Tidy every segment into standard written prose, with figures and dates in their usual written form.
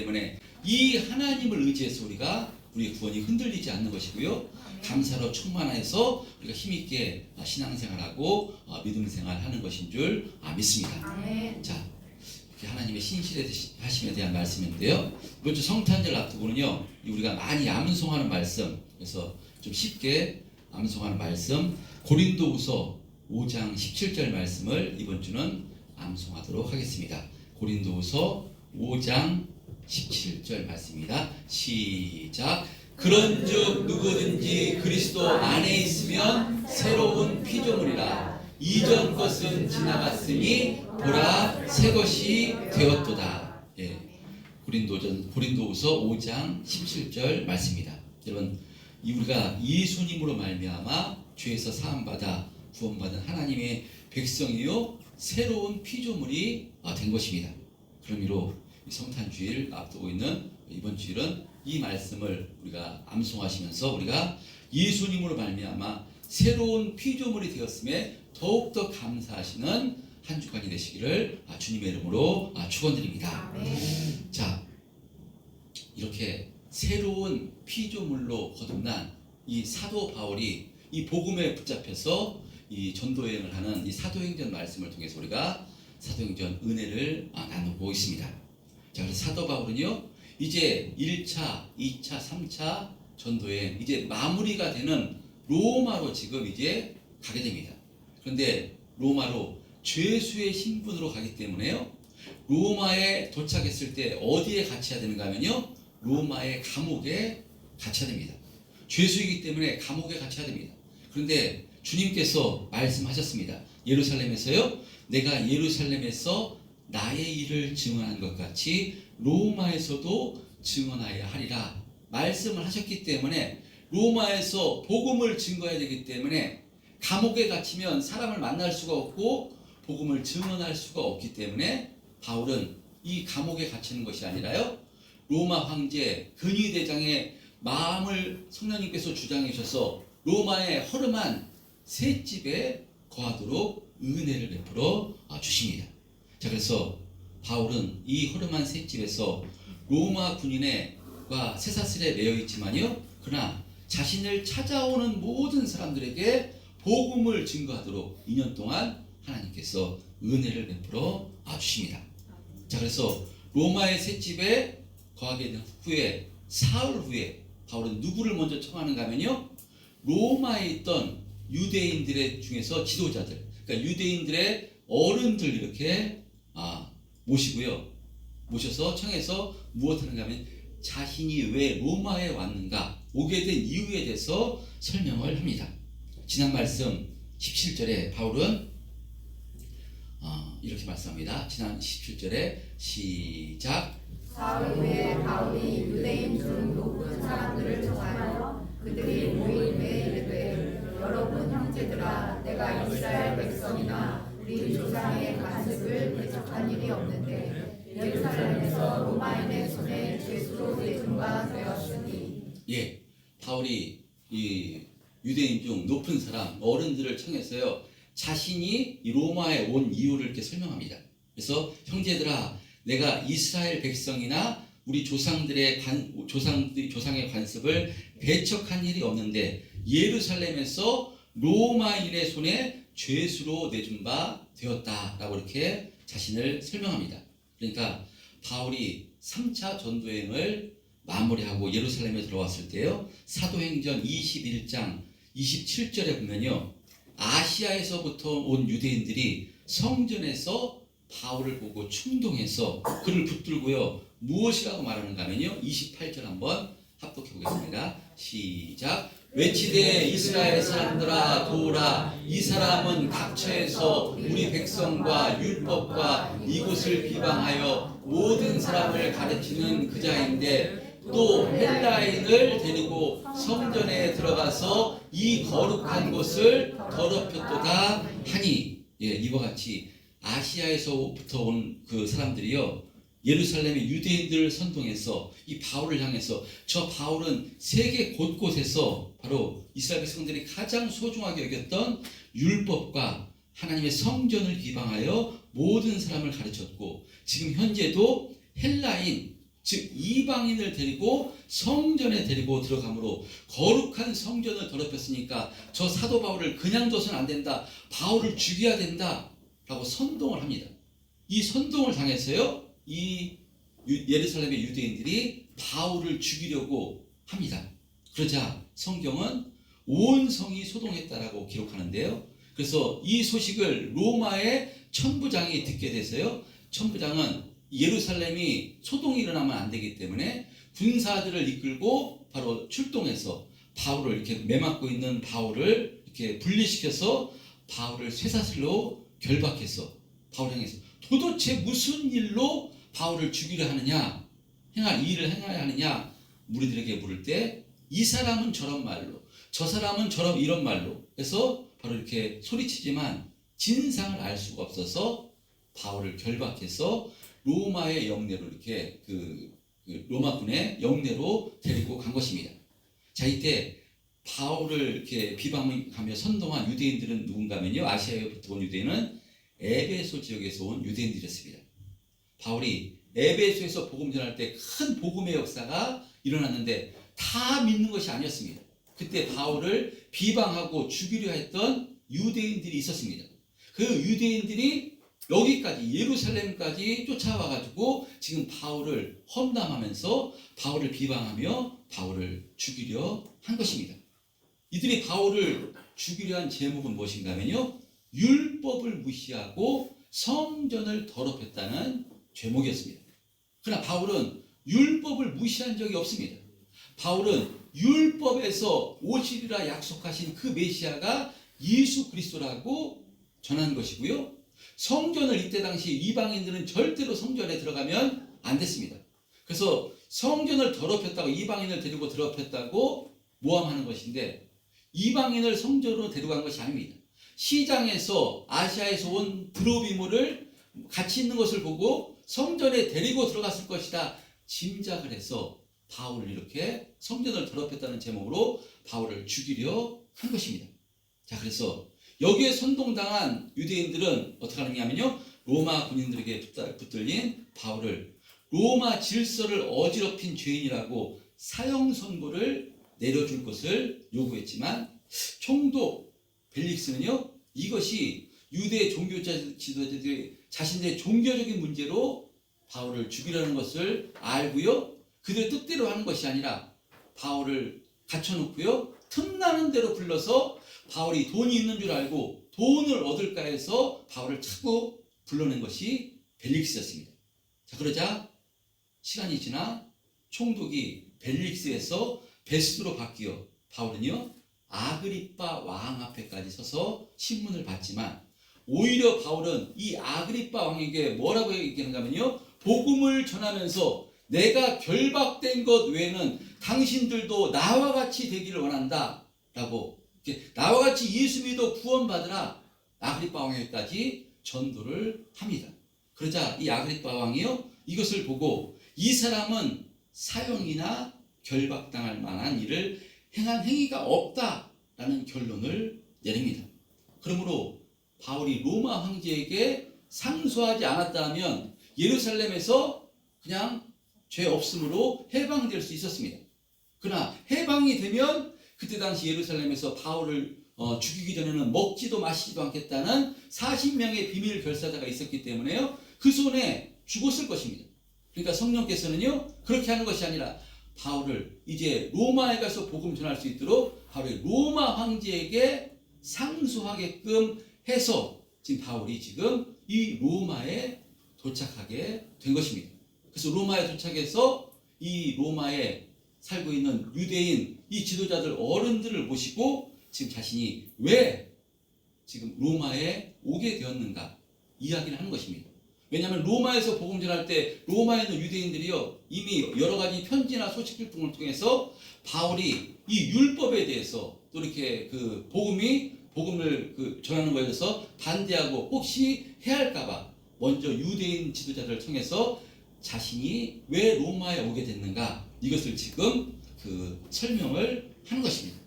때문에 이 하나님을 의지해서 우리의 구원이 흔들리지 않는 것이고요. 감사로 충만해서 우리가 힘있게 신앙생활하고 믿음 생활하는 것인 줄 믿습니다. 자, 이렇게 하나님의 신실하심에 대한 말씀인데요. 이번 주 성탄절 앞두고는요, 우리가 많이 암송하는 말씀, 그래서 좀 쉽게 암송하는 말씀, 고린도후서 5장 17절 말씀을 이번 주는 암송하도록 하겠습니다. 고린도후서 5장 17절 말씀입니다. 시작. 그런즉 누구든지 그리스도 안에 있으면 새로운 피조물이라. 이전 것은 지나갔으니 보라 새 것이 되었도다. 예. 고린도후서 5장 17절 말씀입니다. 여러분, 우리가 예수님으로 말미암아 죄에서 사함받아 구원받은 하나님의 백성이요 새로운 피조물이 된 것입니다. 그런 의미로 성탄주일 앞두고 있는 이번 주일은 이 말씀을 우리가 암송하시면서 우리가 예수님으로 말미암아 새로운 피조물이 되었음에 더욱더 감사하시는 한 주간이 되시기를 주님의 이름으로 축원드립니다. 자, 이렇게 새로운 피조물로 거듭난 이 사도 바울이 이 복음에 붙잡혀서 이 전도여행을 하는 이 사도행전 말씀을 통해서 우리가 사도행전 은혜를 나누고 있습니다. 자, 그래서 사도 바울은요, 이제 1차, 2차, 3차 전도여행 이제 마무리가 되는 로마로 지금 이제 가게 됩니다. 그런데 로마로 죄수의 신분으로 가기 때문에요, 로마에 도착했을 때 어디에 갇혀야 되는가 하면요, 로마의 감옥에 갇혀야 됩니다. 죄수이기 때문에 감옥에 갇혀야 됩니다. 그런데 주님께서 말씀하셨습니다. 예루살렘에서요, 내가 예루살렘에서 나의 일을 증언한 것 같이 로마에서도 증언하여야 하리라 말씀을 하셨기 때문에 로마에서 복음을 증거해야 되기 때문에 감옥에 갇히면 사람을 만날 수가 없고 복음을 증언할 수가 없기 때문에 바울은 이 감옥에 갇히는 것이 아니라요, 로마 황제 근위대장의 마음을 성령님께서 주장해 주셔서 로마의 허름한 셋집에 거하도록 은혜를 베풀어 주십니다. 자, 그래서 바울은 이 허름한 셋집에서 로마 군인과 쇠사슬에 매여 있지만요, 그러나 자신을 찾아오는 모든 사람들에게 복음을 증거하도록 2년 동안 하나님께서 은혜를 베풀어 주십니다. 자, 그래서 로마의 셋집에 거하게 된 후에 사흘 후에 바울은 누구를 먼저 청하는가 하면요, 로마에 있던 유대인들의 중에서 지도자들, 그러니까 유대인들의 어른들 이렇게 모셔서 청해서 무엇 하는가 하면 자신이 왜 로마에 왔는가, 오게 된 이유에 대해서 설명을 합니다. 지난 말씀 17절에 바울은 이렇게 말씀합니다. 지난 17절에 시작. 사흘 후에 바울이 유대인 중 높은 사람들을 청하여 그들이 모임에 이르되, 여러분 형제들아, 내가 이스라엘 백성이나 우리 조상의 관습을 배척한 일이 없는데 예루살렘에서 로마인의 손에 죄수로 내준 바 되었으니. 예, 바울이 이 유대인 중 높은 사람 어른들을 청해서요, 자신이 이 로마에 온 이유를 이렇게 설명합니다. 그래서 형제들아, 내가 이스라엘 백성이나 우리 조상의 관습을 배척한 일이 없는데 예루살렘에서 로마인의 손에 죄수로 내준 바 되었다라고 이렇게 자신을 설명합니다. 그러니까 바울이 3차 전도여행을 마무리하고 예루살렘에 들어왔을 때요, 사도행전 21장 27절에 보면요, 아시아에서부터 온 유대인들이 성전에서 바울을 보고 충동해서 그를 붙들고요, 무엇이라고 말하는가 하면요, 28절 한번 합독해 보겠습니다. 시작. 외치되 이스라엘 사람들아 도우라. 이 사람은 각처에서 우리 백성과 율법과 이곳을 비방하여 모든 사람을 가르치는 그자인데 또 헬라인을 데리고 성전에 들어가서 이 거룩한 곳을 더럽혔도다 하니. 예, 이와 같이 아시아에서부터 온 그 사람들이요, 예루살렘의 유대인들을 선동해서 이 바울을 향해서, 저 바울은 세계 곳곳에서 바로 이스라엘 백성들이 가장 소중하게 여겼던 율법과 하나님의 성전을 비방하여 모든 사람을 가르쳤고, 지금 현재도 헬라인 즉 이방인을 데리고 성전에 데리고 들어가므로 거룩한 성전을 더럽혔으니까 저 사도 바울을 그냥 둬서는 안 된다. 바울을 죽여야 된다. 라고 선동을 합니다. 이 선동을 당해서요. 이 예루살렘의 유대인들이 바울을 죽이려고 합니다. 그러자 성경은 온 성이 소동했다라고 기록하는데요. 그래서 이 소식을 로마의 천부장이 듣게 돼서요. 천부장은 예루살렘이 소동이 일어나면 안 되기 때문에 군사들을 이끌고 바로 출동해서 바울을 이렇게 매맞고 있는 바울을 이렇게 분리시켜서 바울을 쇠사슬로 결박해서 바울 향해서 도대체 무슨 일로 바울을 죽이려 하느냐, 이 일을 행하려 하느냐 무리들에게 물을 때 이 사람은 저런 말로, 저 사람은 이런 말로 해서 바로 이렇게 소리치지만 진상을 알 수가 없어서 바울을 결박해서 로마의 영내로 이렇게 로마군의 영내로 데리고 간 것입니다. 자, 이때 바울을 이렇게 비방하며 선동한 유대인들은 누군가면요, 아시아에부터 온 유대인은 에베소 지역에서 온 유대인들이었습니다. 바울이 에베소에서 복음 전할 때 큰 복음의 역사가 일어났는데 다 믿는 것이 아니었습니다. 그때 바울을 비방하고 죽이려 했던 유대인들이 있었습니다. 그 유대인들이 여기까지 예루살렘까지 쫓아와가지고 지금 바울을 험담하면서 바울을 비방하며 바울을 죽이려 한 것입니다. 이들이 바울을 죽이려 한 제목은 무엇인가 하면요, 율법을 무시하고 성전을 더럽혔다는 제목이었습니다. 그러나 바울은 율법을 무시한 적이 없습니다. 바울은 율법에서 오시리라 약속하신 그 메시아가 예수 그리스도라고 전한 것이고요. 성전을 이때 당시 이방인들은 절대로 성전에 들어가면 안 됐습니다. 그래서 성전을 더럽혔다고, 이방인을 데리고 더럽혔다고 모함하는 것인데, 이방인을 성전으로 데려간 것이 아닙니다. 시장에서 아시아에서 온 드로비물을 같이 있는 것을 보고 성전에 데리고 들어갔을 것이다 짐작을 해서 바울을 이렇게 성전을 더럽혔다는 제목으로 바울을 죽이려 한 것입니다. 자, 그래서 여기에 선동당한 유대인들은 어떻게 하느냐면요, 로마 군인들에게 붙들린 바울을 로마 질서를 어지럽힌 죄인이라고 사형 선고를 내려줄 것을 요구했지만, 총독 벨릭스는요, 이것이 유대 종교 지도자들이 자신들의 종교적인 문제로 바울을 죽이려는 것을 알고요, 그들의 뜻대로 하는 것이 아니라 바울을 갖춰놓고요, 틈나는 대로 불러서 바울이 돈이 있는 줄 알고 돈을 얻을까 해서 바울을 자꾸 불러낸 것이 벨릭스였습니다. 자, 그러자 시간이 지나 총독이 벨릭스에서 베스트로 바뀌어 바울은요, 아그리빠 왕 앞에까지 서서 신문을 받지만, 오히려 바울은 이 아그리빠 왕에게 뭐라고 얘기하는가 하면요, 복음을 전하면서 내가 결박된 것 외에는 당신들도 나와 같이 되기를 원한다 라고, 나와 같이 예수 믿어 구원받으라, 아그리빠 왕에게까지 전도를 합니다. 그러자 이 아그리빠 왕이요, 이것을 보고 이 사람은 사형이나 결박당할 만한 일을 행한 행위가 없다라는 결론을 내립니다. 그러므로 바울이 로마 황제에게 상소하지 않았다면 예루살렘에서 그냥 죄 없음으로 해방될 수 있었습니다. 그러나 해방이 되면 그때 당시 예루살렘에서 바울을 죽이기 전에는 먹지도 마시지도 않겠다는 40명의 비밀 결사자가 있었기 때문에요, 그 손에 죽었을 것입니다. 그러니까 성령께서는요, 그렇게 하는 것이 아니라 바울을 이제 로마에 가서 복음 전할 수 있도록 바울이 로마 황제에게 상소하게끔 해서 지금 바울이 지금 이 로마에 도착하게 된 것입니다. 그래서 로마에 도착해서 이 로마에 살고 있는 유대인 이 지도자들 어른들을 모시고 지금 자신이 왜 지금 로마에 오게 되었는가 이야기를 하는 것입니다. 왜냐하면 로마에서 복음 전할 때 로마에 있는 유대인들이요, 이미 여러 가지 편지나 소식들 등을 통해서 바울이 이 율법에 대해서 또 이렇게 복음을 전하는 것에 대해서 반대하고 혹시 해할까봐 먼저 유대인 지도자들을 통해서 자신이 왜 로마에 오게 됐는가, 이것을 지금 설명을 하는 것입니다.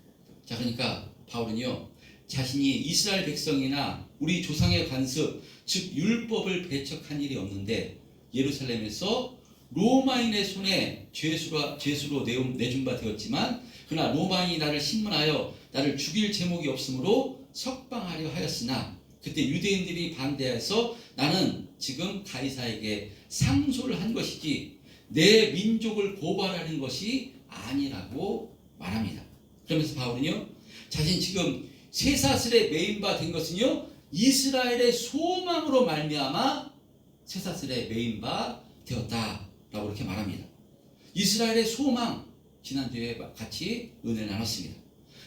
자, 그러니까 바울은요, 자신이 이스라엘 백성이나 우리 조상의 관습, 즉 율법을 배척한 일이 없는데 예루살렘에서 로마인의 손에 죄수로 내준 바 되었지만 그러나 로마인이 나를 신문하여 나를 죽일 제목이 없으므로 석방하려 하였으나 그때 유대인들이 반대해서 나는 지금 가이사에게 상소를 한 것이지 내 민족을 고발하는 것이 아니라고 말합니다. 그러면서 바울은요, 자신 지금 쇠사슬에 매인 바 된 것은요, 이스라엘의 소망으로 말미암아 쇠사슬에 매인 바 되었다라고 이렇게 말합니다. 이스라엘의 소망, 지난주에 같이 은혜를 나눴습니다.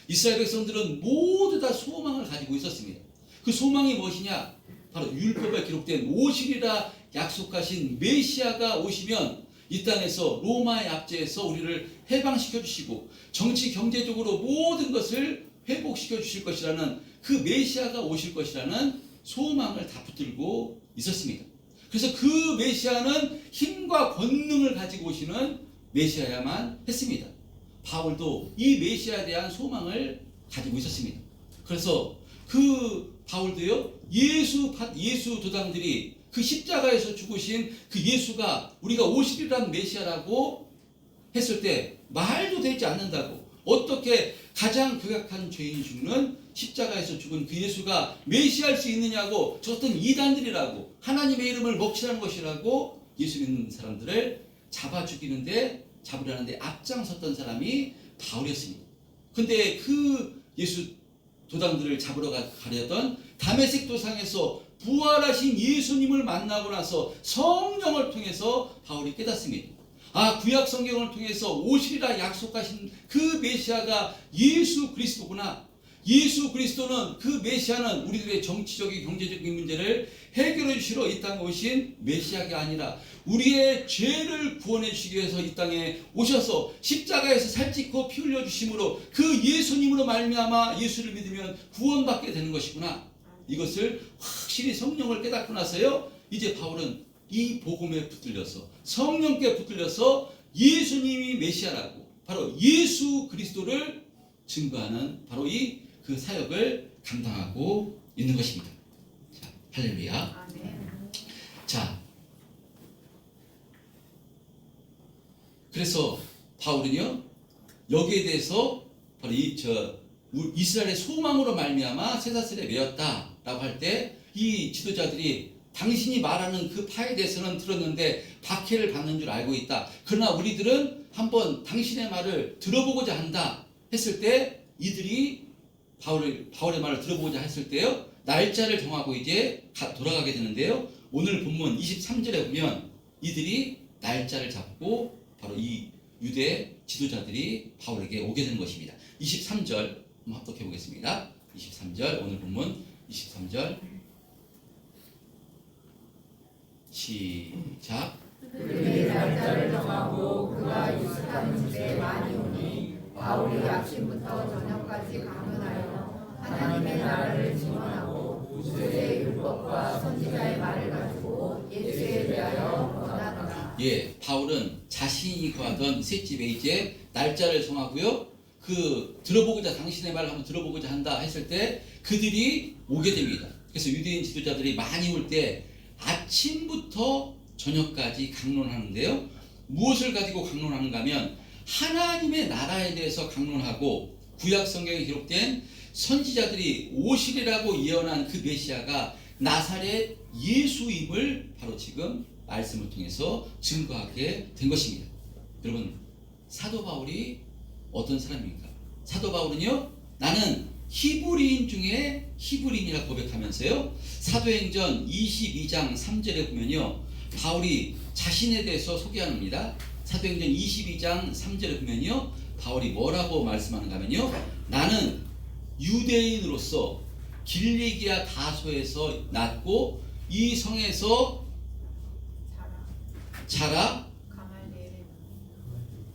이스라엘 백성들은 모두 다 소망을 가지고 있었습니다. 그 소망이 무엇이냐? 바로 율법에 기록된 오시리라 약속하신 메시아가 오시면 이 땅에서 로마의 압제에서 우리를 해방시켜 주시고 정치 경제적으로 모든 것을 회복시켜 주실 것이라는 그 메시아가 오실 것이라는 소망을 다 붙들고 있었습니다. 그래서 그 메시아는 힘과 권능을 가지고 오시는 메시아야만 했습니다. 바울도 이 메시아에 대한 소망을 가지고 있었습니다. 그래서 그 바울도요, 예수 도당들이 그 십자가에서 죽으신 그 예수가 우리가 오시리란 메시아라고 했을 때 말도 되지 않는다고, 어떻게 가장 극악한 죄인이 죽는 십자가에서 죽은 그 예수가 메시아일 수 있느냐고, 저 어떤 이단들이라고, 하나님의 이름을 먹칠하는 것이라고 예수 믿는 사람들을 잡아 잡으려는데 앞장섰던 사람이 바울이었습니다. 근데 그 예수 도당들을 잡으러 가려던 다메섹 도상에서 부활하신 예수님을 만나고 나서 성령을 통해서 바울이 깨닫습니다. 아, 구약 성경을 통해서 오시리라 약속하신 그 메시아가 예수 그리스도구나. 예수 그리스도는, 그 메시아는 우리들의 정치적인 경제적인 문제를 해결해 주시러 이 땅에 오신 메시아가 아니라 우리의 죄를 구원해 주시기 위해서 이 땅에 오셔서 십자가에서 살찌고 피 흘려 주심으로 그 예수님으로 말미암아 예수를 믿으면 구원받게 되는 것이구나. 이것을 확실히 성령을 깨닫고 나서요, 이제 바울은 이 복음에 붙들려서, 성령께 붙들려서 예수님이 메시아라고, 바로 예수 그리스도를 증거하는 바로 그 사역을 감당하고 있는 것입니다. 자, 할렐루야. 자, 그래서 바울은요, 여기에 대해서 바로 이스라엘의 소망으로 말미암아 쇠사슬에 매였다라고 할 때 이 지도자들이 당신이 말하는 그 파에 대해서는 들었는데 박해를 받는 줄 알고 있다. 그러나 우리들은 한번 당신의 말을 들어보고자 한다 했을 때 이들이 바울의 말을 들어보고자 했을 때요, 날짜를 정하고 이제 돌아가게 되는데요, 오늘 본문 23절에 보면 이들이 날짜를 잡고 바로 이 유대 지도자들이 바울에게 오게 되는 것입니다. 23절 한번 합독해 보겠습니다. 23절, 오늘 본문 23절 시작. 그들이 날짜를 정하고 그가 유숙하는 집에 많이 오니 바울이 아침부터 저녁까지 강론하여 하나님의 나라를 증언하고 모세의 율법과 선지자의 말을 가지고 예수에 대하여 권하더라. 예, 바울은 자신이 거하던 셋집에 이제 날짜를 정하고요, 당신의 말을 한번 들어보고자 한다 했을 때 그들이 오게 됩니다. 그래서 유대인 지도자들이 많이 올 때 아침부터 저녁까지 강론하는데요, 무엇을 가지고 강론하는가 하면 하나님의 나라에 대해서 강론하고 구약 성경에 기록된 선지자들이 오시리라고 예언한 그 메시아가 나사렛 예수임을 바로 지금 말씀을 통해서 증거하게 된 것입니다. 여러분, 사도 바울이 어떤 사람입니까? 사도 바울은요, 나는 히브리인 중에 히브리인이라 고백하면서요, 사도행전 22장 3절에 보면요, 바울이 자신에 대해서 소개합니다. 사도행전 22장 3절에 보면요, 바울이 뭐라고 말씀하는가 하면요, 나는 유대인으로서 길리기아 다소에서 났고 이 성에서 자라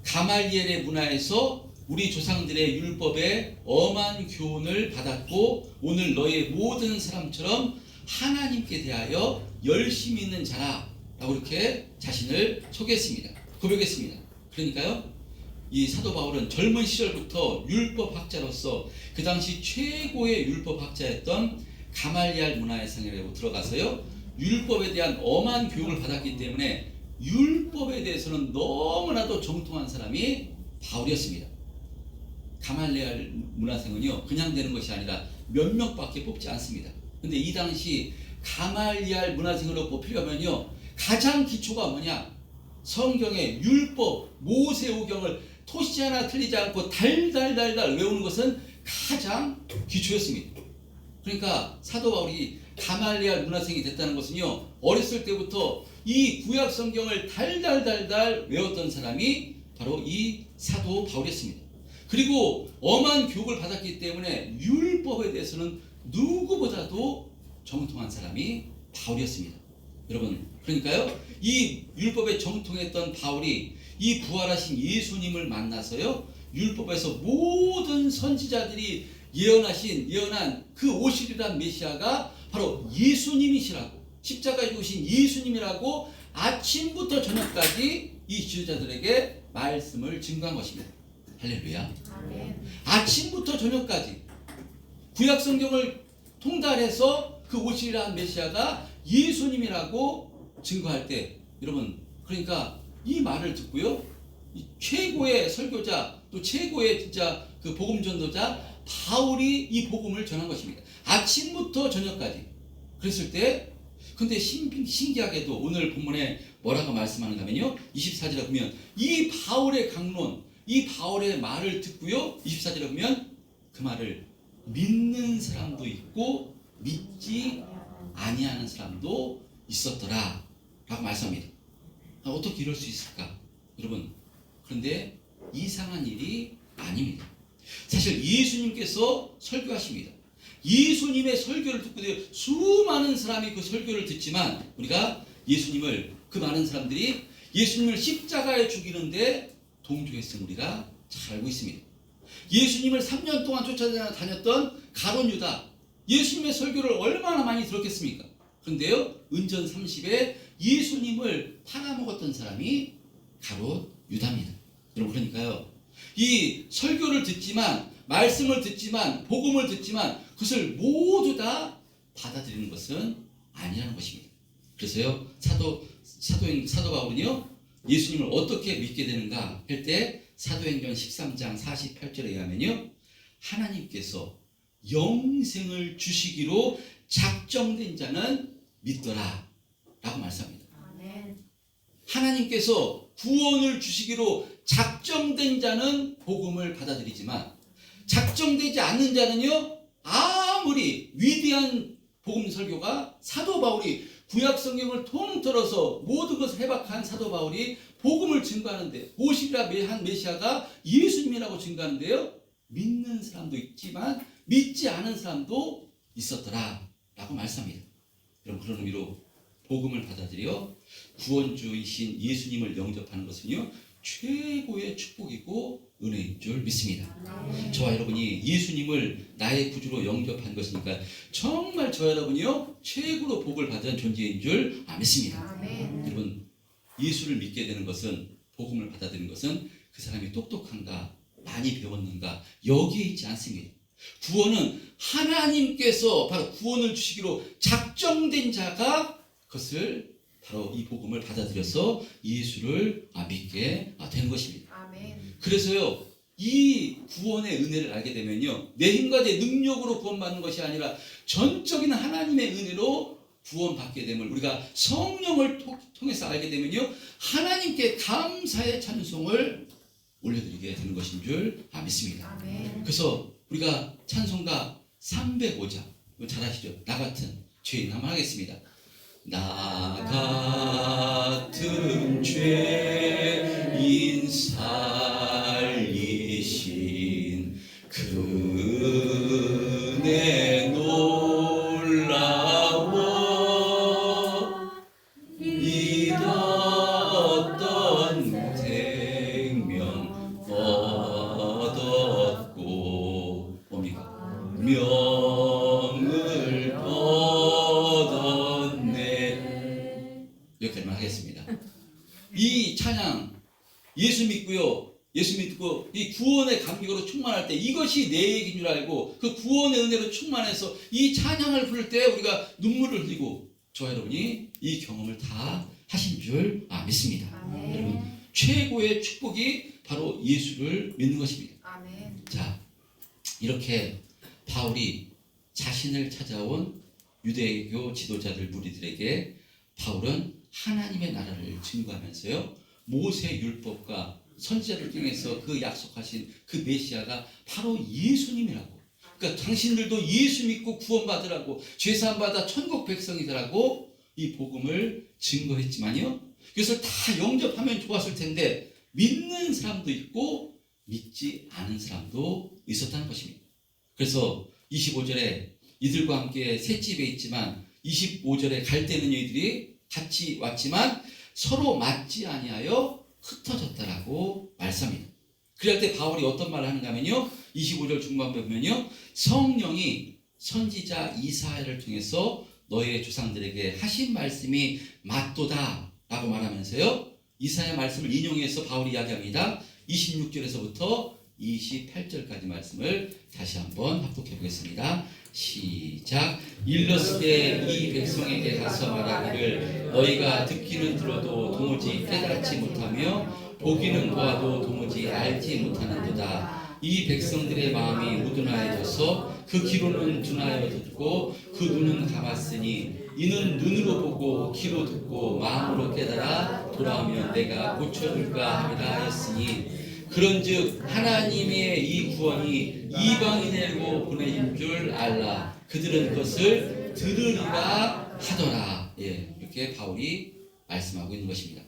가말리엘의 문화에서 우리 조상들의 율법에 엄한 교훈을 받았고 오늘 너의 모든 사람처럼 하나님께 대하여 열심히 있는 자라 라고 이렇게 자신을 소개했습니다. 고백했습니다. 그러니까요, 이 사도 바울은 젊은 시절부터 율법학자로서 그 당시 최고의 율법학자였던 가말리알 문화의 상에로 들어가서요, 율법에 대한 엄한 교육을 받았기 때문에 율법에 대해서는 너무나도 정통한 사람이 바울이었습니다. 가말리엘 문화생은요, 그냥 되는 것이 아니라 몇 명밖에 뽑지 않습니다. 근데 이 당시 가말리엘 문화생으로 뽑히려면요, 가장 기초가 뭐냐? 성경의 율법, 모세오경을 토시 하나 틀리지 않고 달달달달 외우는 것은 가장 기초였습니다. 그러니까 사도 바울이 가말리엘 문화생이 됐다는 것은요, 어렸을 때부터 이 구약 성경을 달달달달 외웠던 사람이 바로 이 사도 바울이었습니다. 그리고 엄한 교육을 받았기 때문에 율법에 대해서는 누구보다도 정통한 사람이 바울이었습니다. 여러분, 그러니까요, 이 율법에 정통했던 바울이 이 부활하신 예수님을 만나서요, 율법에서 모든 선지자들이 예언한 그 오시리란 메시아가 바로 예수님이시라고, 십자가에 죽으신 예수님이라고 아침부터 저녁까지 이 지도자들에게 말씀을 증거한 것입니다. 할렐루야. 아멘. 아침부터 저녁까지 구약 성경을 통달해서 그 오시리란 메시아가 예수님이라고 증거할 때, 여러분, 그러니까 이 말을 듣고요, 이 최고의 설교자, 또 최고의 진짜 그 복음 전도자 바울이 이 복음을 전한 것입니다. 아침부터 저녁까지. 그랬을 때, 근데 신기하게도 오늘 본문에 뭐라고 말씀하는가 하면요, 24절에 보면 이 바울의 강론, 이 바울의 말을 듣고요, 24절에 보면 그 말을 믿는 사람도 있고 믿지 아니하는 사람도 있었더라 라고 말씀합니다. 어떻게 이럴 수 있을까? 여러분, 그런데 이상한 일이 아닙니다. 사실 예수님께서 설교하십니다. 예수님의 설교를 듣고 수많은 사람이 그 설교를 듣지만, 우리가 예수님을, 그 많은 사람들이 예수님을 십자가에 죽이는데 동조했음을 우리가 잘 알고 있습니다. 예수님을 3년 동안 쫓아다녔던 가룟 유다, 예수님의 설교를 얼마나 많이 들었겠습니까? 그런데요, 은전 30에 예수님을 팔아먹었던 사람이 가룟 유다입니다. 여러분, 그러니까요, 이 설교를 듣지만, 말씀을 듣지만, 복음을 듣지만 그것을 모두 다 받아들이는 것은 아니라는 것입니다. 그래서요, 사도 바울은요, 예수님을 어떻게 믿게 되는가 할 때 사도행전 13장 48절에 의하면요, 하나님께서 영생을 주시기로 작정된 자는 믿더라 라고 말씀합니다. 아멘. 하나님께서 구원을 주시기로 작정된 자는 복음을 받아들이지만, 작정되지 않는 자는요, 아무리 위대한 복음 설교가, 사도 바울이 구약 성경을 통틀어서 모든 것을 해박한 사도 바울이 복음을 증거하는데, 오시리라 한 메시아가 예수님이라고 증거하는데요, 믿는 사람도 있지만 믿지 않은 사람도 있었더라 라고 말씀합니다. 여러분, 그런 의미로 복음을 받아들여 구원주이신 예수님을 영접하는 것은요, 최고의 축복이고 은혜인 줄 믿습니다. 저와 여러분이 예수님을 나의 구주로 영접한 것이니까 정말 저와 여러분이요, 최고로 복을 받은 존재인 줄 믿습니다. 아멘. 여러분, 예수를 믿게 되는 것은, 복음을 받아들이는 것은 그 사람이 똑똑한가, 많이 배웠는가, 여기에 있지 않습니다. 구원은 하나님께서 바로 구원을 주시기로 작정된 자가 그것을 바로 이 복음을 받아들여서 예수를 믿게 되는 것입니다. 아멘. 그래서요, 이 구원의 은혜를 알게 되면요, 내 힘과 내 능력으로 구원받는 것이 아니라 전적인 하나님의 은혜로 구원받게 됨을 우리가 성령을 통해서 알게 되면요, 하나님께 감사의 찬송을 올려드리게 되는 것인 줄 믿습니다. 아멘. 그래서 우리가 찬송가 305장, 잘 아시죠? 나 같은 죄인 한번 하겠습니다. 나 같은 죄인 살리신 그 은혜 놀라워, 이다 어떤 생명 얻었고, 뭡니까? 명을 얻었네. 여기까지만 하겠습니다. 이 찬양, 예수 믿고요, 예수 믿고 이 구원의 감격으로 충만할 때 이것이 내 얘기인 줄 알고 그 구원의 은혜로 충만해서 이 찬양을 부를 때 우리가 눈물을 흘리고, 저와 여러분이 이 경험을 다 하신 줄 믿습니다. 아멘. 여러분, 최고의 축복이 바로 예수를 믿는 것입니다. 아멘. 자, 이렇게 바울이 자신을 찾아온 유대교 지도자들 무리들에게 바울은 하나님의 나라를 증거하면서요, 모세 율법과 선지자를 통해서 그 약속하신 그 메시아가 바로 예수님이라고, 그러니까 당신들도 예수 믿고 구원받으라고, 죄사함 받아 천국 백성이더라고 이 복음을 증거했지만요, 이것을 다 영접하면 좋았을 텐데 믿는 사람도 있고 믿지 않은 사람도 있었다는 것입니다. 그래서 25절에 이들과 함께 셋집에 있지만 25절에 갈 때는 이들이 같이 왔지만 서로 맞지 아니하여 흩어졌다라고 말씀합니다. 그럴 때 바울이 어떤 말을 하는가 하면요, 25절 중반부에 보면요, 성령이 선지자 이사야를 통해서 너의 조상들에게 하신 말씀이 맞도다 라고 말하면서요, 이사야 말씀을 인용해서 바울이 이야기합니다. 26절에서부터 28절까지 말씀을 다시 한번 합독해 보겠습니다. 시작. 일렀을 때 이 백성에게 가서 말하기를 너희가 듣기는 들어도 도무지 깨닫지 못하며 보기는 보아도 도무지 알지 못하는도다. 이 백성들의 마음이 우둔하여져서 그 귀로는 둔하여 듣고 그 눈은 감았으니 이는 눈으로 보고 귀로 듣고 마음으로 깨달아 돌아오면 내가 고쳐줄까 함이라 하였으니 그런즉 하나님의 이 구원이 이방인에게로 보내진 줄 알라. 그들은 그것을 들으리라 하더라. 이렇게 바울이 말씀하고 있는 것입니다.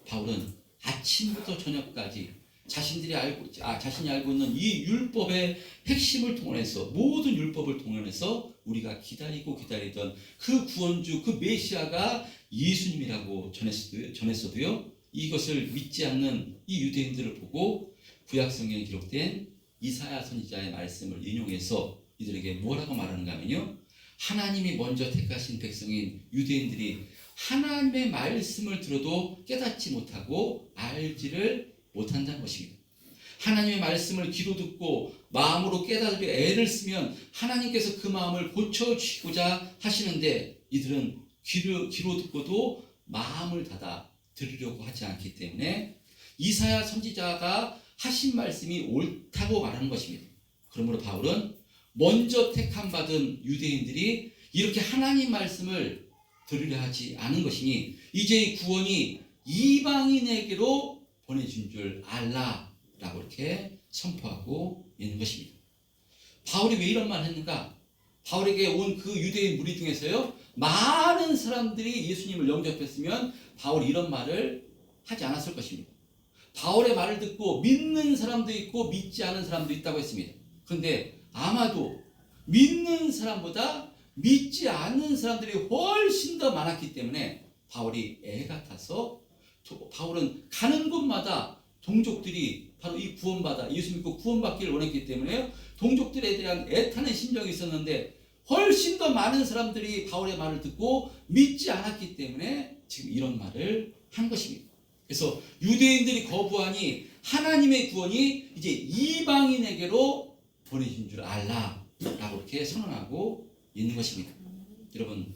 바울은 아침부터 저녁까지 자신이 알고 있는 이 율법의 핵심을 통해서, 모든 율법을 통해서 우리가 기다리던 그 구원주, 그 메시아가 예수님이라고 전했어도요, 이것을 믿지 않는 이 유대인들을 보고 구약성경에 기록된 이사야 선지자의 말씀을 인용해서 이들에게 뭐라고 말하는가 하면요, 하나님이 먼저 택하신 백성인 유대인들이 하나님의 말씀을 들어도 깨닫지 못하고 알지를 못한다는 것입니다. 하나님의 말씀을 귀로 듣고 마음으로 깨달으려 애를 쓰면 하나님께서 그 마음을 고쳐주시고자 하시는데 이들은 귀로 듣고도 마음을 닫아 들으려고 하지 않기 때문에 이사야 선지자가 하신 말씀이 옳다고 말하는 것입니다. 그러므로 바울은 먼저 택함 받은 유대인들이 이렇게 하나님 말씀을 들으려 하지 않은 것이니 이제 이 구원이 이방인에게로 보내준 줄 알라라고 이렇게 선포하고 있는 것입니다. 바울이 왜 이런 말을 했는가? 바울에게 온 그 유대인 무리 중에서요, 많은 사람들이 예수님을 영접했으면 바울이 이런 말을 하지 않았을 것입니다. 바울의 말을 듣고 믿는 사람도 있고 믿지 않은 사람도 있다고 했습니다. 그런데 아마도 믿는 사람보다 믿지 않는 사람들이 훨씬 더 많았기 때문에 바울이 애 같아서, 바울은 가는 곳마다 동족들이 바로 이 구원받아 예수 믿고 구원받기를 원했기 때문에 동족들에 대한 애타는 심정이 있었는데 훨씬 더 많은 사람들이 바울의 말을 듣고 믿지 않았기 때문에 지금 이런 말을 한 것입니다. 그래서 유대인들이 거부하니 하나님의 구원이 이제 이방인에게로 보내진 줄 알라라고 이렇게 선언하고 있는 것입니다. 여러분,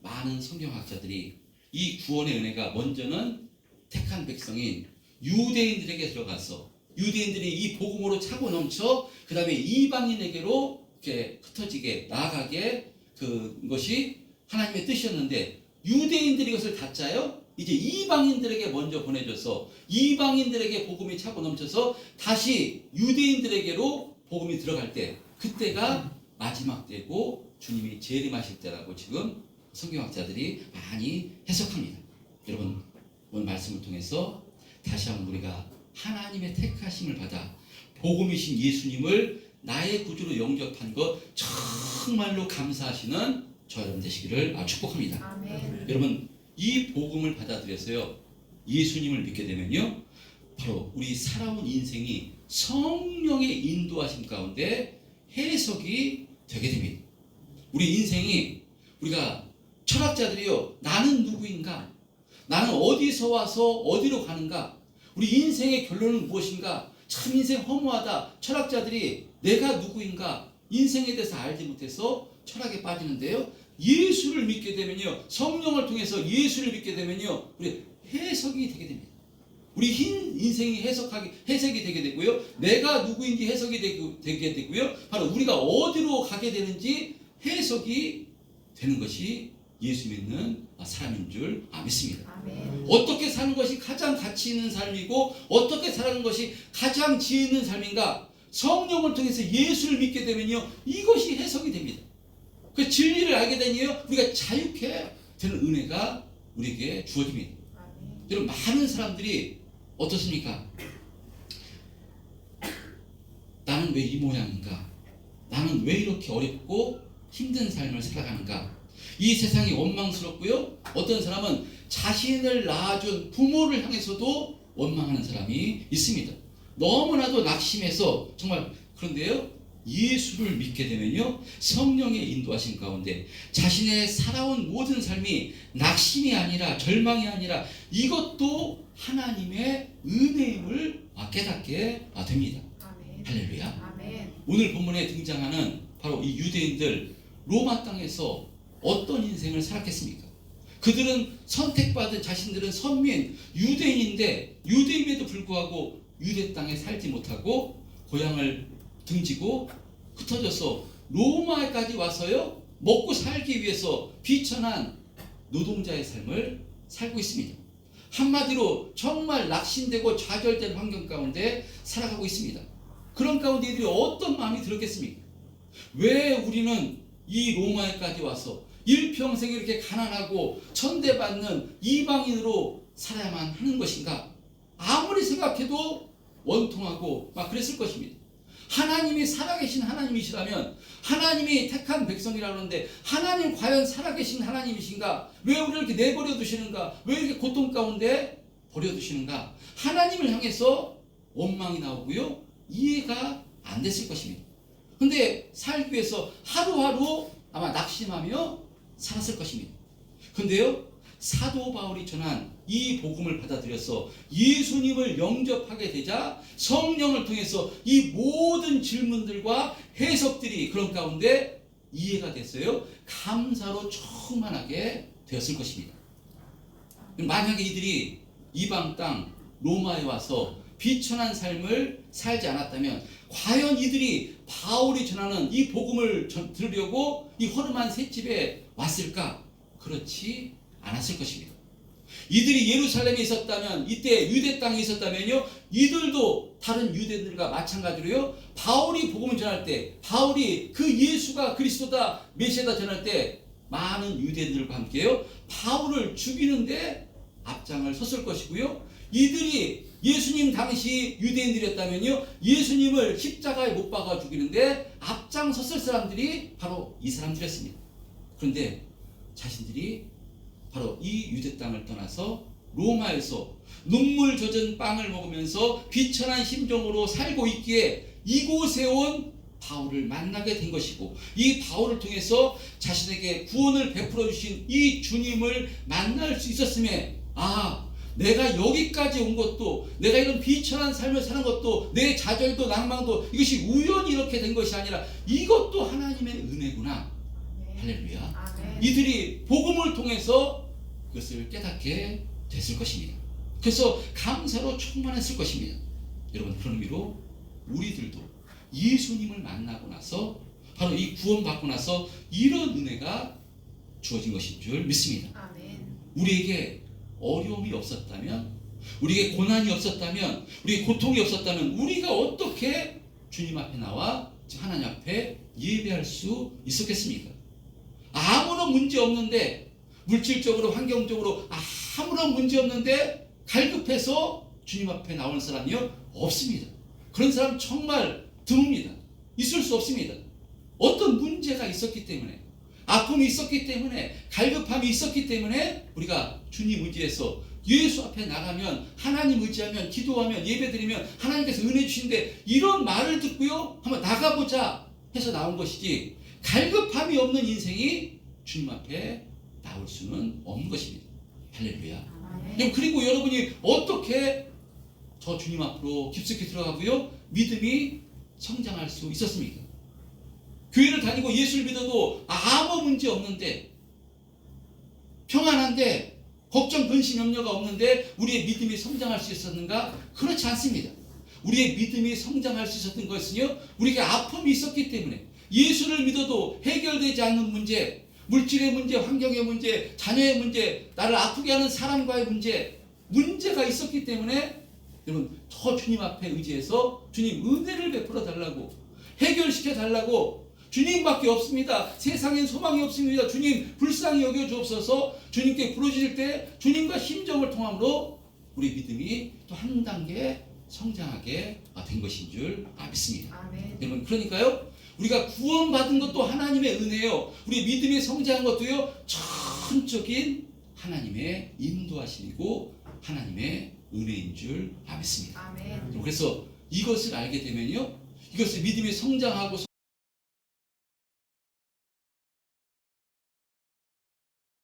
많은 성경학자들이 이 구원의 은혜가 먼저는 택한 백성인 유대인들에게 들어가서 유대인들이 이 복음으로 차고 넘쳐 그 다음에 이방인에게로 이렇게 흩어지게 나아가게 그것이 하나님의 뜻이었는데 유대인들이 이것을 닫자요, 이제 이방인들에게 먼저 보내줘서 이방인들에게 복음이 차고 넘쳐서 다시 유대인들에게로 복음이 들어갈 때, 그때가 마지막 때고 주님이 재림하실 때라고 지금 성경학자들이 많이 해석합니다. 여러분, 오늘 말씀을 통해서 다시 한번 우리가 하나님의 택하심을 받아 복음이신 예수님을 나의 구주로 영접한 것 정말로 감사하시는 저 여러분 되시기를 축복합니다. 아멘. 여러분, 이 복음을 받아들여서요, 예수님을 믿게 되면요, 바로 우리 살아온 인생이 성령의 인도하심 가운데 해석이 되게 됩니다. 우리 인생이, 우리가 철학자들이요, 나는 누구인가? 나는 어디서 와서 어디로 가는가? 우리 인생의 결론은 무엇인가? 참 인생 허무하다. 철학자들이 내가 누구인가? 인생에 대해서 알지 못해서 철학에 빠지는데요, 예수를 믿게 되면요, 성령을 통해서 예수를 믿게 되면요, 우리 해석이 되게 됩니다. 우리 흰 인생이 해석이 되게 되고요, 내가 누구인지 해석이 되게 되고요, 바로 우리가 어디로 가게 되는지 해석이 되는 것이 예수 믿는 사람인 줄 믿습니다. 아멘. 어떻게 사는 것이 가장 가치 있는 삶이고 어떻게 사는 것이 가장 지혜 있는 삶인가? 성령을 통해서 예수를 믿게 되면요, 이것이 해석이 됩니다. 그 진리를 알게 되니요, 우리가 자유케 되는 은혜가 우리에게 주어집니다. 아멘. 여러분, 많은 사람들이 어떻습니까? 나는 왜 이 모양인가? 나는 왜 이렇게 어렵고 힘든 삶을 살아가는가? 이 세상이 원망스럽고요, 어떤 사람은 자신을 낳아준 부모를 향해서도 원망하는 사람이 있습니다. 너무나도 낙심해서 정말. 그런데요, 예수를 믿게 되면요, 성령의 인도하신 가운데 자신의 살아온 모든 삶이 낙심이 아니라 절망이 아니라 이것도 하나님의 은혜임을 깨닫게 됩니다. 아멘. 할렐루야. 아멘. 오늘 본문에 등장하는 바로 이 유대인들, 로마 땅에서 어떤 인생을 살았겠습니까? 그들은 선택받은, 자신들은 선민, 유대인인데 유대임에도 불구하고 유대 땅에 살지 못하고 고향을 등지고 흩어져서 로마에까지 와서요, 먹고 살기 위해서 비천한 노동자의 삶을 살고 있습니다. 한마디로 정말 낙심되고 좌절된 환경 가운데 살아가고 있습니다. 그런 가운데 이들이 어떤 마음이 들었겠습니까? 왜 우리는 이 로마에까지 와서 일평생 이렇게 가난하고 천대받는 이방인으로 살아야만 하는 것인가? 아무리 생각해도 원통하고 막 그랬을 것입니다. 하나님이 살아계신 하나님이시라면, 하나님이 택한 백성이라고 하는데 하나님 과연 살아계신 하나님이신가? 왜 우리를 이렇게 내버려 두시는가? 왜 이렇게 고통 가운데 버려 두시는가? 하나님을 향해서 원망이 나오고요, 이해가 안 됐을 것입니다. 근데 살기 위해서 하루하루 아마 낙심하며 살았을 것입니다. 근데요, 사도 바울이 전한 이 복음을 받아들여서 예수님을 영접하게 되자 성령을 통해서 이 모든 질문들과 해석들이 그런 가운데 이해가 됐어요. 감사로 충만하게 되었을 것입니다. 만약에 이들이 이방 땅 로마에 와서 비천한 삶을 살지 않았다면 과연 이들이 바울이 전하는 이 복음을 들으려고 이 허름한 셋집에 왔을까? 그렇지 않았을 것입니다. 이들이 예루살렘에 있었다면, 이때 유대 땅에 있었다면요, 이들도 다른 유대인들과 마찬가지로요, 바울이 복음을 전할 때, 바울이 그 예수가 그리스도다, 메시아다 전할 때 많은 유대인들과 함께요, 바울을 죽이는데 앞장을 섰을 것이고요, 이들이 예수님 당시 유대인들이었다면요, 예수님을 십자가에 못 박아 죽이는데 앞장섰을 사람들이 바로 이 사람들이었습니다. 그런데 자신들이 바로 이 유대 땅을 떠나서 로마에서 눈물 젖은 빵을 먹으면서 비천한 심정으로 살고 있기에 이곳에 온 바울을 만나게 된 것이고, 이 바울을 통해서 자신에게 구원을 베풀어 주신 이 주님을 만날 수 있었음에, 내가 여기까지 온 것도, 내가 이런 비천한 삶을 사는 것도, 내 좌절도 낭망도 이것이 우연히 이렇게 된 것이 아니라 이것도 하나님의 은혜구나. 할렐루야. 아멘. 이들이 복음을 통해서 그것을 깨닫게 됐을 것입니다. 그래서 감사로 충만했을 것입니다. 여러분, 그런 의미로 우리들도 예수님을 만나고 나서, 바로 이 구원받고 나서 이런 은혜가 주어진 것인 줄 믿습니다. 아멘. 우리에게 어려움이 없었다면, 우리에게 고난이 없었다면, 우리에게 고통이 없었다면 우리가 어떻게 주님 앞에 나와 하나님 앞에 예배할 수 있었겠습니까? 아무런 문제 없는데, 물질적으로 환경적으로 아무런 문제 없는데 갈급해서 주님 앞에 나오는 사람이요? 없습니다. 그런 사람 정말 드뭅니다. 있을 수 없습니다. 어떤 문제가 있었기 때문에, 아픔이 있었기 때문에, 갈급함이 있었기 때문에 우리가 주님 의지해서 예수 앞에 나가면, 하나님 의지하면, 기도하면, 예배드리면 하나님께서 은혜 주신데, 이런 말을 듣고요, 한번 나가보자 해서 나온 것이지, 갈급함이 없는 인생이 주님 앞에 나올 수는 없는 것입니다. 할렐루야. 그리고 여러분이 어떻게 저 주님 앞으로 깊숙이 들어가고요, 믿음이 성장할 수 있었습니까? 교회를 다니고 예수를 믿어도 아무 문제 없는데, 평안한데 걱정, 근심, 염려가 없는데 우리의 믿음이 성장할 수 있었는가? 그렇지 않습니다. 우리의 믿음이 성장할 수 있었던 것은요, 우리에게 아픔이 있었기 때문에 예수를 믿어도 해결되지 않는 문제, 물질의 문제, 환경의 문제, 자녀의 문제, 나를 아프게 하는 사람과의 문제가 있었기 때문에 여러분 더 주님 앞에 의지해서 주님 은혜를 베풀어 달라고, 해결시켜 달라고. 주님밖에 없습니다. 세상엔 소망이 없습니다. 주님 불쌍히 여겨 주옵소서. 주님께 부르짖을 때 주님과 심정을 통함으로 우리 믿음이 또 한 단계 성장하게 된 것인 줄 믿습니다. 아멘. 여러분, 그러니까요, 우리가 구원받은 것도 하나님의 은혜요, 우리 믿음이 성장한 것도요, 전적인 하나님의 인도하심이고 하나님의 은혜인 줄 믿습니다. 아멘. 그래서 이것을 알게 되면요, 이것을 믿음이 성장하고